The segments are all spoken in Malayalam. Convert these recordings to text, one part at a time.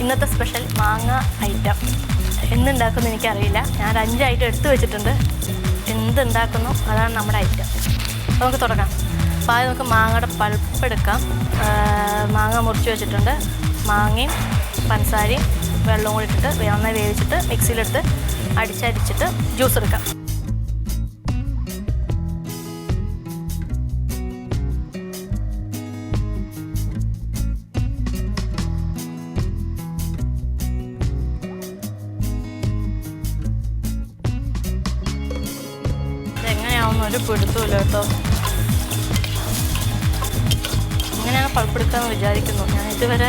ഇന്നത്തെ സ്പെഷ്യൽ മാങ്ങ ഐറ്റം എന്തുണ്ടാക്കുമെന്ന് എനിക്കറിയില്ല. ഞാൻ 5 ഐറ്റം എടുത്തു വെച്ചിട്ടുണ്ട്. എന്തുണ്ടാക്കുന്നു അതാണ് നമ്മുടെ ഐറ്റം. അപ്പോൾ നമുക്ക് തുടങ്ങാം. അപ്പോൾ ആദ്യം നമുക്ക് മാങ്ങയുടെ പൾപ്പ് എടുക്കാം. മാങ്ങ മുറിച്ച് വെച്ചിട്ടുണ്ട്. മാങ്ങയും പഞ്ചസാരയും വെള്ളവും കൂടി ഇട്ടിട്ട് നന്നായി വേവിച്ചിട്ട് മിക്സിയിലെടുത്ത് അടിച്ചടിച്ചിട്ട് ജ്യൂസ് എടുക്കാം. ഒരു പിടുത്തമില്ല കേട്ടോ. ഇങ്ങനെയാണ് പൾപ്പെടുക്കാമെന്ന് വിചാരിക്കുന്നു. ഞാൻ ഇതുവരെ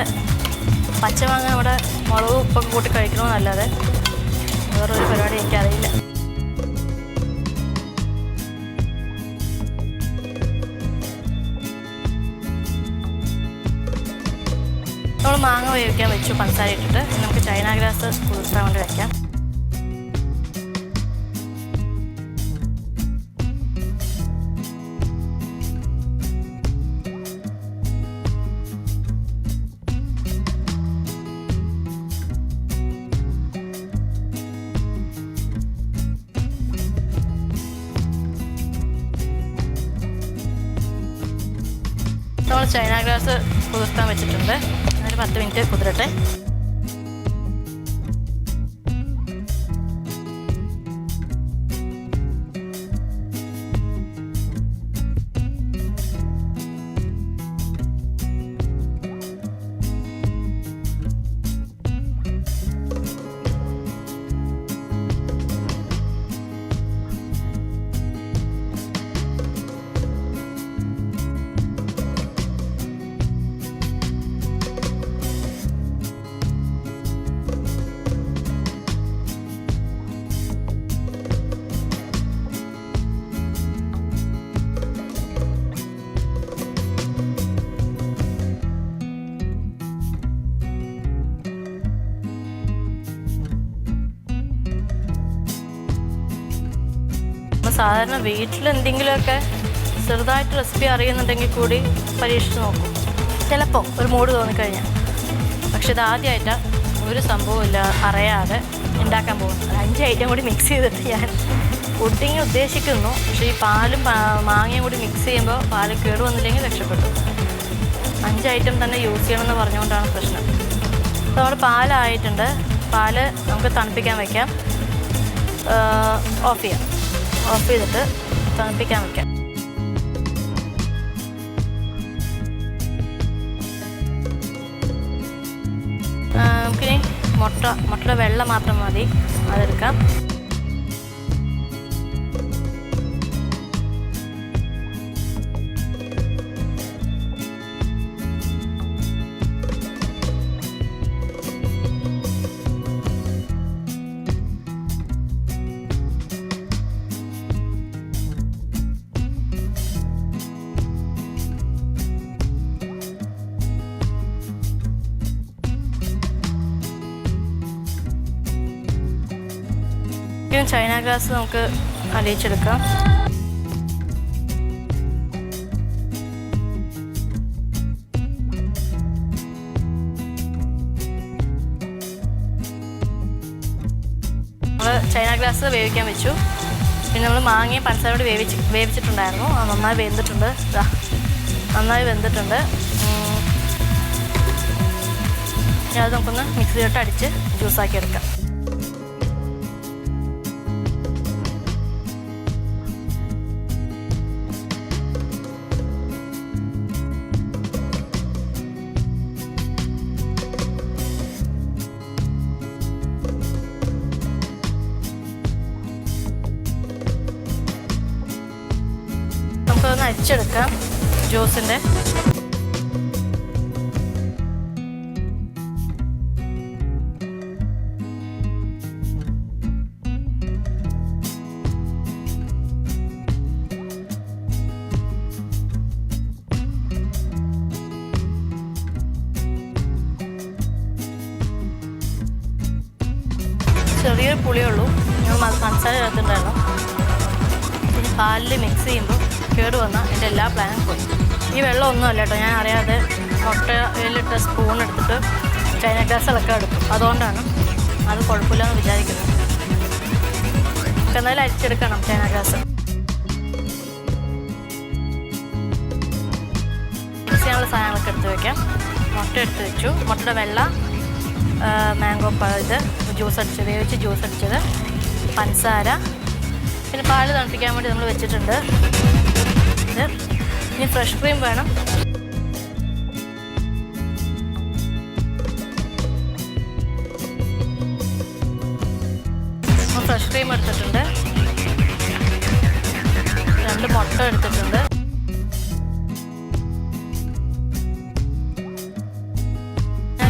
പച്ചമാങ്ങ നമ്മുടെ മുളകും ഉപ്പൊക്കെ കൂട്ടി കഴിക്കണമെന്നല്ലാതെ വേറൊരു പരിപാടി എനിക്കറിയില്ല. നമ്മൾ മാങ്ങ വേവിക്കാൻ വെച്ചു പഞ്ചസാര ഇട്ടിട്ട്. നമുക്ക് ചൈന ഗ്രാസ് കുതിർത്താൻ വേണ്ടി വയ്ക്കാം. നമ്മൾ ചൈന ഗ്രാസ് കുതിർത്താൻ വെച്ചിട്ടുണ്ട്. ഒരു 10 മിനിറ്റ് കുതിരട്ടെ. സാധാരണ വീട്ടിലെന്തെങ്കിലുമൊക്കെ ചെറുതായിട്ട് റെസിപ്പി അറിയുന്നുണ്ടെങ്കിൽ കൂടി പരീക്ഷിച്ച് നോക്കും ചിലപ്പോൾ ഒരു മൂഡ് തോന്നിക്കഴിഞ്ഞാൽ. പക്ഷെ ഇത് ആദ്യമായിട്ടാണ് ഒരു സംഭവമില്ല അറിയാതെ ഉണ്ടാക്കാൻ പോകുന്നത്. 5 ഐറ്റം കൂടി മിക്സ് ചെയ്തിട്ട് ഞാൻ പുഡിങ് ഉദ്ദേശിക്കുന്നു. പക്ഷേ ഈ പാലും മാങ്ങയും കൂടി മിക്സ് ചെയ്യുമ്പോൾ പാല് കേട് വന്നില്ലെങ്കിൽ രക്ഷപ്പെട്ടു. 5 ഐറ്റം തന്നെ യൂസ് ചെയ്യണമെന്ന് പറഞ്ഞുകൊണ്ടാണ് പ്രശ്നം. അപ്പോൾ നമ്മുടെ പാലായിട്ടുണ്ട്. പാല് നമുക്ക് തണുപ്പിക്കാൻ വയ്ക്കാം. ഓഫ് ചെയ്യാം. ഓഫ് ചെയ്തിട്ട് തണുപ്പിക്കാൻ വയ്ക്കാം. നമുക്കിനി മുട്ടയുടെ വെള്ള മാത്രം മതി, അതെടുക്കാം. ചൈന ഗ്രാസ് നമുക്ക് അലിയിച്ചെടുക്കാം. നമ്മൾ ചൈന ഗ്രാസ് വേവിക്കാൻ വെച്ചു. പിന്നെ നമ്മൾ മാങ്ങയും പഞ്ചസാരയോട് വേവിച്ചിട്ടുണ്ടായിരുന്നു. അത് നന്നായി വെന്തിട്ടുണ്ട്. നന്നായി വെന്തിട്ടുണ്ട്. അത് നമുക്കൊന്ന് മിക്സിയിലിട്ട് അടിച്ച് ജ്യൂസാക്കി എടുക്കാം. നമുക്കതൊന്ന് അരിച്ചെടുക്കാം ജ്യൂസിൻ്റെ. ചെറിയൊരു പുളിയുള്ളൂ. ഞങ്ങൾ പഞ്ചസാര ചേർത്തിട്ടുണ്ടായിരുന്നു. പിന്നെ പാലിൽ മിക്സ് ചെയ്യുമ്പോൾ കേട് വന്നാൽ എൻ്റെ എല്ലാ പ്ലാനും പോയി. ഈ വെള്ളമൊന്നുമല്ല കേട്ടോ, ഞാൻ അറിയാതെ മുട്ടയിലിട്ട സ്പൂൺ എടുത്തിട്ട് ചൈന ഗ്രാസ് ഇളക്കാൻ എടുക്കും. അതുകൊണ്ടാണ് അത് കുഴപ്പമില്ലെന്ന് വിചാരിക്കുന്നത്. നമുക്ക് എന്തായാലും അരിച്ചെടുക്കണം ചൈന ഗ്രാസ്. മിക്സ് ചെയ്യാനുള്ള സാധനങ്ങളൊക്കെ എടുത്ത് വയ്ക്കാം. മുട്ട എടുത്ത് വെച്ചു. മുട്ടയുടെ വെള്ള, മാംഗോ ഇത് ജ്യൂസ് അടിച്ചത്, വേവിച്ച് ജ്യൂസ് അടിച്ചത്, പഞ്ചസാര, പിന്നെ പാല് തണുപ്പിക്കാൻ വേണ്ടി നമ്മൾ വെച്ചിട്ടുണ്ട്. ഇത് ഇനി ഫ്രഷ് ക്രീം വേണം. ഫ്രഷ് ക്രീം എടുത്തിട്ടുണ്ട്. 2 മുട്ട എടുത്തിട്ടുണ്ട്.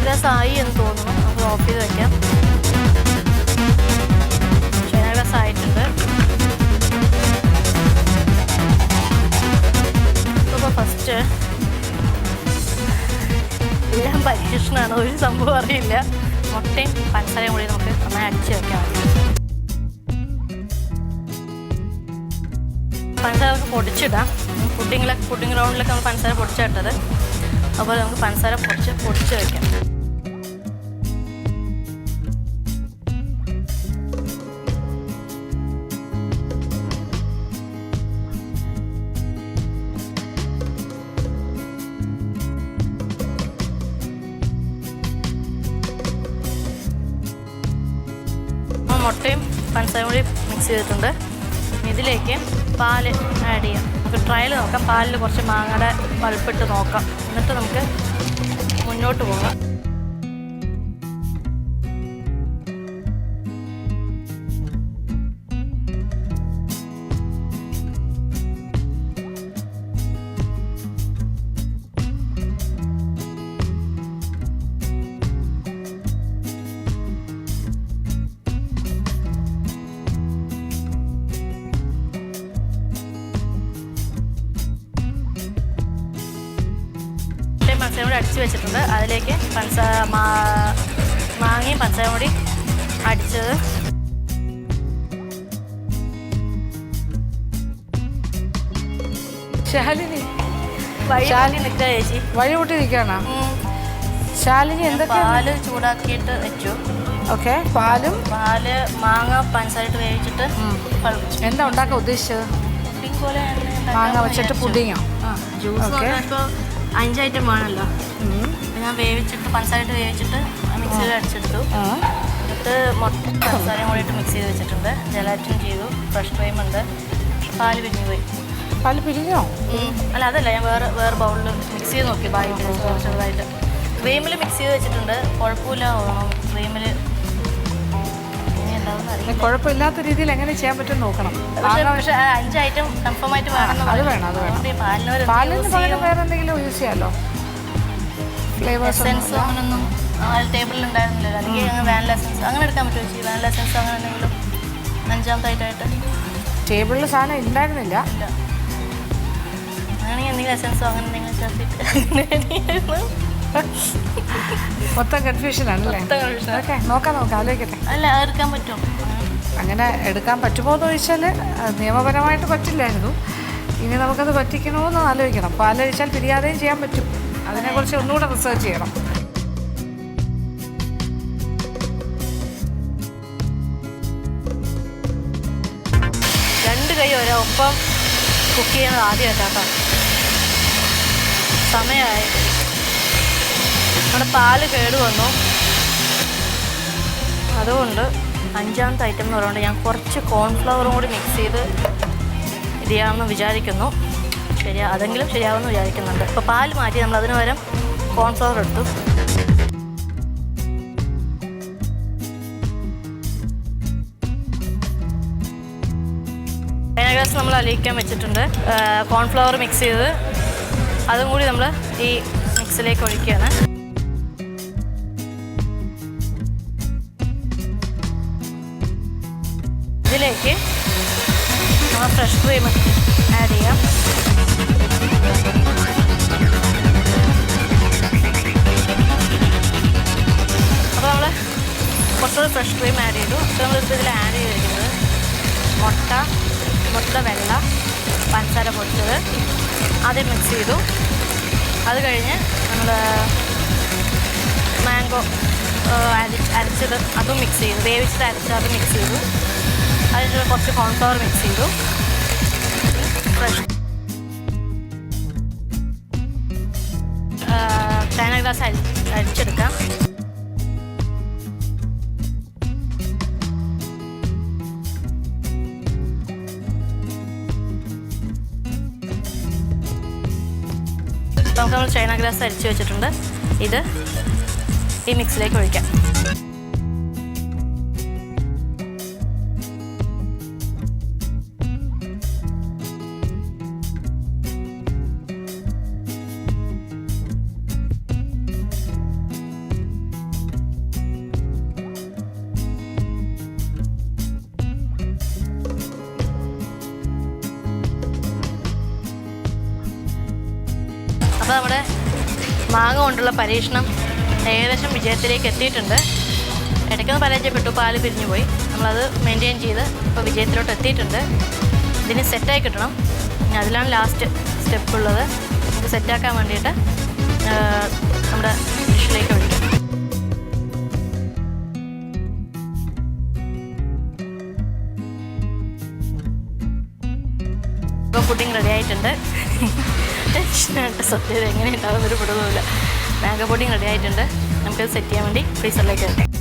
ഗ്ലാസ് എന്ന് തോന്നുന്നു. നമുക്ക് ഓഫ് ചെയ്ത് വയ്ക്കാം. ചൈന ഗ്ലാസ് ആയിട്ടുണ്ട്. അപ്പോൾ ഫസ്റ്റ് എല്ലാം പരീക്ഷണമാണ്. ഒരു സംഭവം അറിയില്ല. മുട്ടയും പഞ്ചസാരയും കൂടി നമുക്ക് നന്നായി അടിച്ച് വയ്ക്കാം. പഞ്ചസാര നമുക്ക് പൊടിച്ചിടാം. പുഡിംഗ് റൗണ്ടിലൊക്കെ നമുക്ക് പഞ്ചസാര പൊടിച്ചിട്ടത്. അതുപോലെ നമുക്ക് പഞ്ചസാര പൊടിച്ച് വയ്ക്കാം. മുട്ടയും പഞ്ചസാരയും കൂടി മിക്സ് ചെയ്തിട്ടുണ്ട്. ഇതിലേക്ക് പാല് ആഡ് ചെയ്യാം. നമുക്ക് ട്രയൽ നോക്കാം. പാലിൽ കുറച്ച് മാങ്ങയുടെ പൾപ്പിട്ട് നോക്കാം. എന്നിട്ട് നമുക്ക് മുന്നോട്ട് പോകാം. പഞ്ചസാര കൂടി അടിച്ച് വെച്ചിട്ടുണ്ട്. അതിലേക്ക് മാങ്ങയും പഞ്ചസാര കൂടി അടിച്ചത്. ശാലിനി നിൽക്കുക ചേച്ചി. വഴി കൂട്ടി നിൽക്കുകയാണോ ശാലിനി? എന്തൊക്കെ പാല് ചൂടാക്കിയിട്ട് വെച്ചു. ഓക്കെ. പാല് മാങ്ങ പഞ്ചസാരയിട്ട് വേവിച്ചിട്ട് എന്താ ഉണ്ടാക്കാൻ ഉദ്ദേശിച്ചത്? പുഡിംഗ് പോലെ മാങ്ങ വെച്ചിട്ട് പുഡിങ്ങോ? ജ്യൂസ് ഇപ്പോൾ 5 ഐറ്റം വേണമല്ലോ. ഞാൻ വേവിച്ചിട്ട് പഞ്ചസാരയിട്ട് വേവിച്ചിട്ട് മിക്സിയിൽ അടിച്ചെടുത്തു. എന്നിട്ട് മുട്ട പഞ്ചസാരയും കൂടിയിട്ട് മിക്സ് ചെയ്ത് വെച്ചിട്ടുണ്ട്. ജലാറ്റിൻ ചെയ്തു. ഫ്രഷ് ക്രീം ഉണ്ട്. പാല് പിരിഞ്ഞു പോയി. പാല് പിരിഞ്ഞോ? അല്ല, അതല്ല, ഞാൻ വേറെ ബൗളിൽ മിക്സ് ചെയ്ത് നോക്കി. ചെറുതായിട്ട് ക്രീമിൽ മിക്സ് ചെയ്ത് വെച്ചിട്ടുണ്ട്. കുഴപ്പമില്ല തോന്നണം. ക്രീമിൽ കുഴപ്പമില്ലാത്ത രീതിയിൽ എങ്ങനെ ചെയ്യാൻ പറ്റും നോക്കണം. പക്ഷേ 5 ഐറ്റം കൺഫേം ആയിട്ട് വേണം. അത് വേണം. പാലിന് പകരം വേറെ എന്തെങ്കിലും യൂസ് ചെയ്യാമല്ലോ. ഫ്ലേവേഴ്സ് അങ്ങനൊന്നും ടേബിളിൽ ഉണ്ടായിരുന്നില്ല. അല്ലെങ്കിൽ വാനില എസൻസ് അങ്ങനെ എടുക്കാൻ പറ്റുമോ? വാനില എസൻസ് അങ്ങനെ എന്തെങ്കിലും 5ാമത്തെ ഐറ്റമായിട്ട് ടേബിളിൽ സാധനം ഉണ്ടായിരുന്നില്ല. അങ്ങനെയാണെങ്കിൽ എന്തെങ്കിലും എസൻസോ അങ്ങനെ എന്തെങ്കിലും ചേർത്തിട്ട് മൊത്തം കൺഫ്യൂഷനാണല്ലേ? ഓക്കെ, നോക്കാം ആലോചിക്കട്ടെ. അല്ല, എടുക്കാൻ പറ്റുമോ? അങ്ങനെ എടുക്കാൻ പറ്റുമോ എന്ന് ചോദിച്ചാൽ നിയമപരമായിട്ട് പറ്റില്ലായിരുന്നു. ഇനി നമുക്കത് പറ്റിക്കണമെന്ന് ആലോചിക്കണം. പാലൊഴിച്ചാൽ പിരിയാതെയും ചെയ്യാൻ പറ്റും. അതിനെക്കുറിച്ച് ഒന്നുകൂടെ റിസർച്ച് ചെയ്യണം. രണ്ട് കൈ ഒപ്പം കുക്ക് ചെയ്യുന്നത് ആദ്യമായിട്ടാട്ടോ. സമയമായി. നമ്മുടെ പാല് കേടുവന്നു. അതുകൊണ്ട് 5ാമത്തെ ഐറ്റം എന്ന് പറയുന്നത് ഞാൻ കുറച്ച് കോൺഫ്ലവറും കൂടി മിക്സ് ചെയ്ത് ഇത് ചെയ്യാമെന്ന് വിചാരിക്കുന്നു. അതെങ്കിലും ശരിയാവുമെന്ന് വിചാരിക്കുന്നുണ്ട്. ഇപ്പോൾ പാല് മാറ്റി നമ്മൾ അതിന് പകരം കോൺഫ്ലവർ എടുത്തു. ചൈന ഗ്രാസ് നമ്മൾ അലിയിക്കാൻ വെച്ചിട്ടുണ്ട്. കോൺഫ്ലവർ മിക്സ് ചെയ്ത് അതും കൂടി നമ്മൾ ഈ മിക്സിലേക്ക് ഒഴിക്കുകയാണ്. ഇതിലേക്ക് നമ്മൾ ഫ്രഷ് ക്രീം ആഡ് ചെയ്യാം. അപ്പോൾ നമ്മൾ കുറച്ചുകൂടി ഫ്രഷ് ക്രീം ആഡ് ചെയ്തു. അപ്പോൾ നമ്മളിപ്പോൾ ഇതിൽ ആഡ് ചെയ്തിരിക്കുന്നത് മുട്ട വെള്ള, പഞ്ചസാര പൊടിച്ചത് ആദ്യം മിക്സ് ചെയ്തു. അത് കഴിഞ്ഞ് നമ്മൾ മാംഗോ അരച്ചത് അതും മിക്സ് ചെയ്തു, വേവിച്ചത് അരച്ചത് അത് മിക്സ് ചെയ്തു. അതിന് കുറച്ച് കോൺഫ്ലവർ മിക്സ് ചെയ്തു. ഫ്രഷ് ചൈന ഗ്രാസ് അരിച്ചെടുക്കാം. നമുക്ക് നമ്മൾ ചൈന ഗ്രാസ് അരിച്ച് വെച്ചിട്ടുണ്ട്. ഇത് ഈ മിക്സിലേക്ക് ഒഴിക്കാം. അപ്പോൾ നമ്മുടെ മാങ്ങ കൊണ്ടുള്ള പരീക്ഷണം ഏകദേശം വിജയത്തിലേക്ക് എത്തിയിട്ടുണ്ട്. ഇടയ്ക്കൊന്ന് പരാജയപ്പെട്ടു, പാല് പിരിഞ്ഞു പോയി. നമ്മളത് മെയിൻറ്റെയിൻ ചെയ്ത് ഇപ്പോൾ വിജയത്തിലോട്ട് എത്തിയിട്ടുണ്ട്. ഇതിന് സെറ്റായി കിട്ടണം. അതിലാണ് ലാസ്റ്റ് സ്റ്റെപ്പ് ഉള്ളത്. നമുക്ക് സെറ്റാക്കാൻ വേണ്ടിയിട്ട് നമ്മുടെ ഡിഷിലേക്ക് ഒഴിക്കാം. ഇപ്പോൾ പുഡിങ് റെഡി ആയിട്ടുണ്ട്. സത്യം എങ്ങനെ ഉണ്ടാകുന്നൊരു പിടുത്തമില്ല. മാംഗോ പുഡിങ് റെഡി ആയിട്ടുണ്ട്. നമുക്കത് സെറ്റ് ചെയ്യാൻ വേണ്ടി ഫ്രീസറിലേക്ക് വെക്കാം.